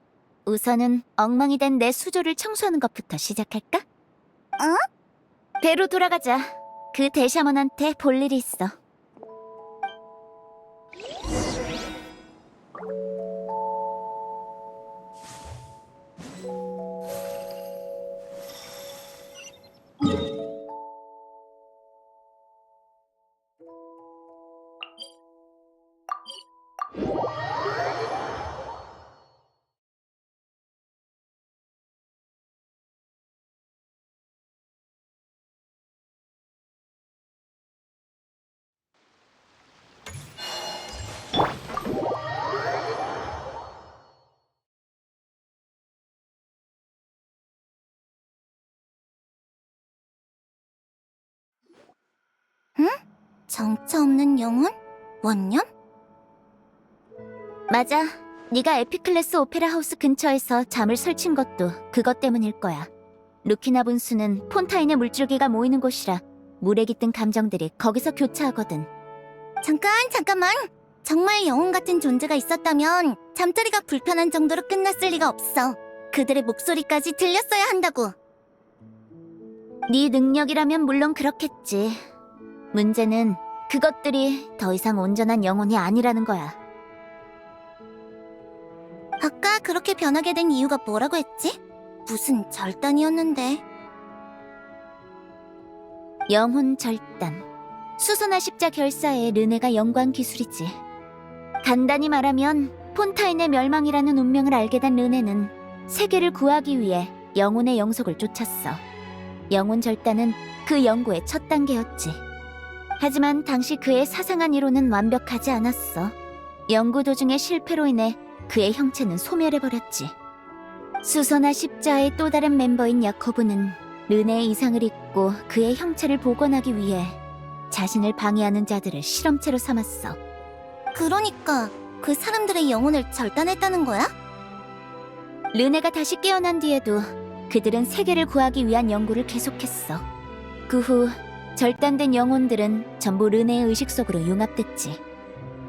우선은 엉망이 된 내 수조를 청소하는 것부터 시작할까? 배로 돌아가자. 그 대샤먼한테 볼 일이 있어. 정처 없는 영혼? 원념? 맞아. 네가 에피클래스 오페라 하우스 근처에서 잠을 설친 것도 그것 때문일 거야. 루키나 분수는 폰타인의 물줄기가 모이는 곳이라 물에 깃든 감정들이 거기서 교차하거든. 잠깐만. 정말 영혼 같은 존재가 있었다면 잠자리가 불편한 정도로 끝났을 리가 없어. 그들의 목소리까지 들렸어야 한다고. 네 능력이라면 물론 그렇겠지. 문제는 그것들이 더 이상 온전한 영혼이 아니라는 거야. 아까 그렇게 변하게 된 이유가 뭐라고 했지? 무슨 절단이었는데. 영혼 절단. 수소나 십자 결사의 르네가 연구한 기술이지. 간단히 말하면 폰타인의 멸망이라는 운명을 알게 된 르네는 세계를 구하기 위해 영혼의 영속을 쫓았어. 영혼 절단은 그 연구의 첫 단계였지. 하지만 당시 그의 사상한 이론은 완벽하지 않았어. 연구 도중의 실패로 인해 그의 형체는 소멸해버렸지. 수소나 십자의 또 다른 멤버인 야코브는 르네의 이상을 잊고 그의 형체를 복원하기 위해 자신을 방해하는 자들을 실험체로 삼았어. 그러니까 그 사람들의 영혼을 절단했다는 거야? 르네가 다시 깨어난 뒤에도 그들은 세계를 구하기 위한 연구를 계속했어. 그 후 절단된 영혼들은 전부 르네의 의식 속으로 융합됐지.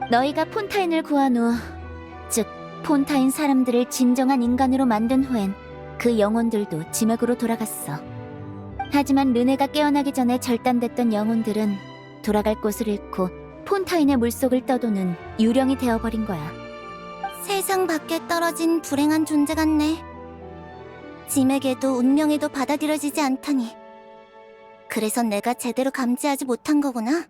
너희가 폰타인을 구한 후, 즉 폰타인 사람들을 진정한 인간으로 만든 후엔 그 영혼들도 지맥으로 돌아갔어. 하지만 르네가 깨어나기 전에 절단됐던 영혼들은 돌아갈 곳을 잃고 폰타인의 물속을 떠도는 유령이 되어버린 거야. 세상 밖에 떨어진 불행한 존재 같네. 짐에게도 운명에도 받아들여지지 않다니. 그래서 내가 제대로 감지하지 못한 거구나.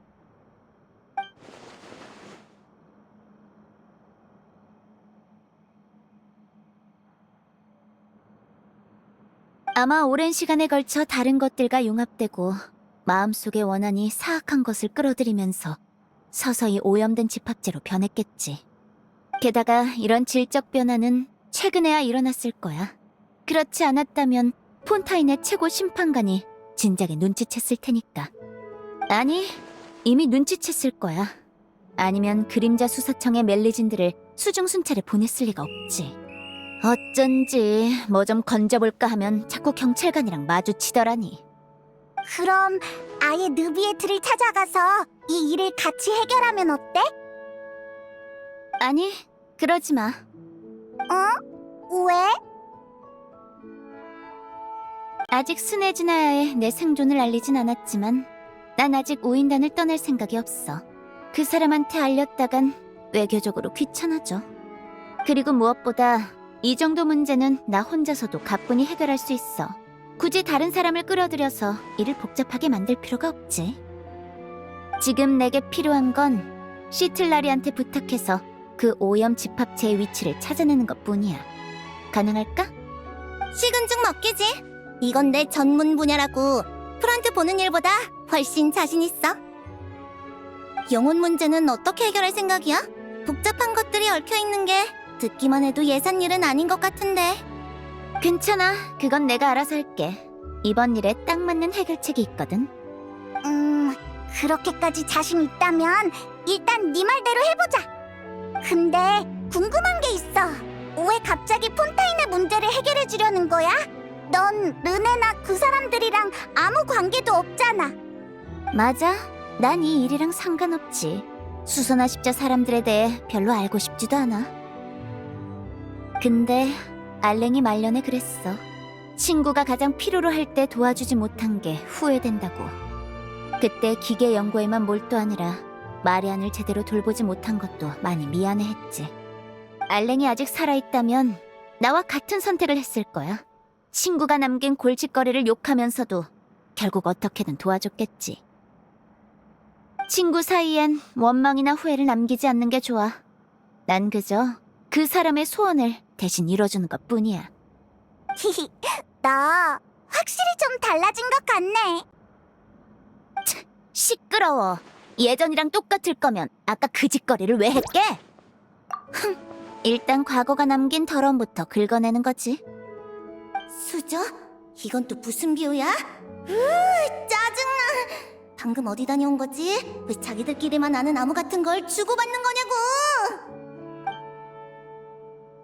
아마 오랜 시간에 걸쳐 다른 것들과 융합되고 마음속의 원한이 사악한 것을 끌어들이면서 서서히 오염된 집합체로 변했겠지. 게다가 이런 질적 변화는 최근에야 일어났을 거야. 그렇지 않았다면 폰타인의 최고 심판관이 진작에 눈치챘을 테니까. 아니, 이미 눈치챘을 거야. 아니면 그림자 수사청의 멜리진들을 수중순찰에 보냈을 리가 없지. 어쩐지 뭐 좀 건져볼까 하면 자꾸 경찰관이랑 마주치더라니. 그럼 아예 느비에트를 찾아가서 이 일을 같이 해결하면 어때? 아니, 그러지 마. 왜? 아직 스네즈나야에 내 생존을 알리진 않았지만 난 아직 우인단을 떠날 생각이 없어. 그 사람한테 알렸다간 외교적으로 귀찮아져. 그리고 무엇보다 이 정도 문제는 나 혼자서도 가뿐히 해결할 수 있어. 굳이 다른 사람을 끌어들여서 일을 복잡하게 만들 필요가 없지. 지금 내게 필요한 건 시틀라리한테 부탁해서 그 오염 집합체의 위치를 찾아내는 것뿐이야. 가능할까? 식은 죽 먹기지. 이건 내 전문 분야라고. 프런트 보는 일보다 훨씬 자신 있어. 영혼 문제는 어떻게 해결할 생각이야? 복잡한 것들이 얽혀있는 게 듣기만 해도 예산일은 아닌 것 같은데. 괜찮아. 그건 내가 알아서 할게. 이번 일에 딱 맞는 해결책이 있거든. 그렇게까지 자신 있다면 일단 네 말대로 해보자. 근데 궁금한 게 있어. 왜 갑자기 폰타인의 문제를 해결해 주려는 거야? 넌 르네나 그 사람들이랑 아무 관계도 없잖아. 맞아. 난 이 일이랑 상관없지. 수선화 십자 사람들에 대해 별로 알고 싶지도 않아. 근데 알랭이 말년에 그랬어. 친구가 가장 필요로 할 때 도와주지 못한 게 후회된다고. 그때 기계 연구에만 몰두하느라 마리안을 제대로 돌보지 못한 것도 많이 미안해했지. 알랭이 아직 살아있다면 나와 같은 선택을 했을 거야. 친구가 남긴 골칫거리를 욕하면서도 결국 어떻게든 도와줬겠지. 친구 사이엔 원망이나 후회를 남기지 않는 게 좋아. 난 그저 그 사람의 소원을 대신 이뤄주는 것뿐이야. 너 확실히 좀 달라진 것 같네. 시끄러워. 예전이랑 똑같을 거면 아까 그 짓거리를 왜 했게? 일단 과거가 남긴 더러움부터 긁어내는 거지. 수저? 이건 또 무슨 비유야? 짜증나. 방금 어디 다녀온 거지? 왜 자기들끼리만 아는 나무 같은 걸 주고받는 거냐고!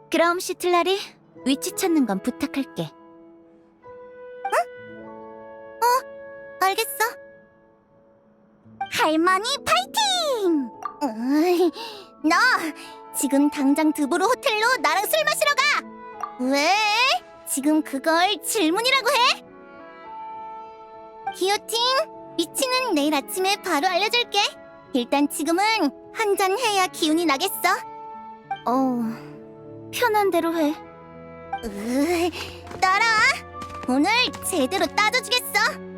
그럼 시틀라리, 위치 찾는 건 부탁할게. 알겠어. 할머니 파이팅! 너 지금 당장 드보르 호텔로 나랑 술 마시러 가! 왜? 지금 그걸 질문이라고 해? 기요팅, 위치는 내일 아침에 바로 알려줄게. 일단 지금은 한 잔 해야 기운이 나겠어. 편한 대로 해. 따라와. 오늘 제대로 따져주겠어.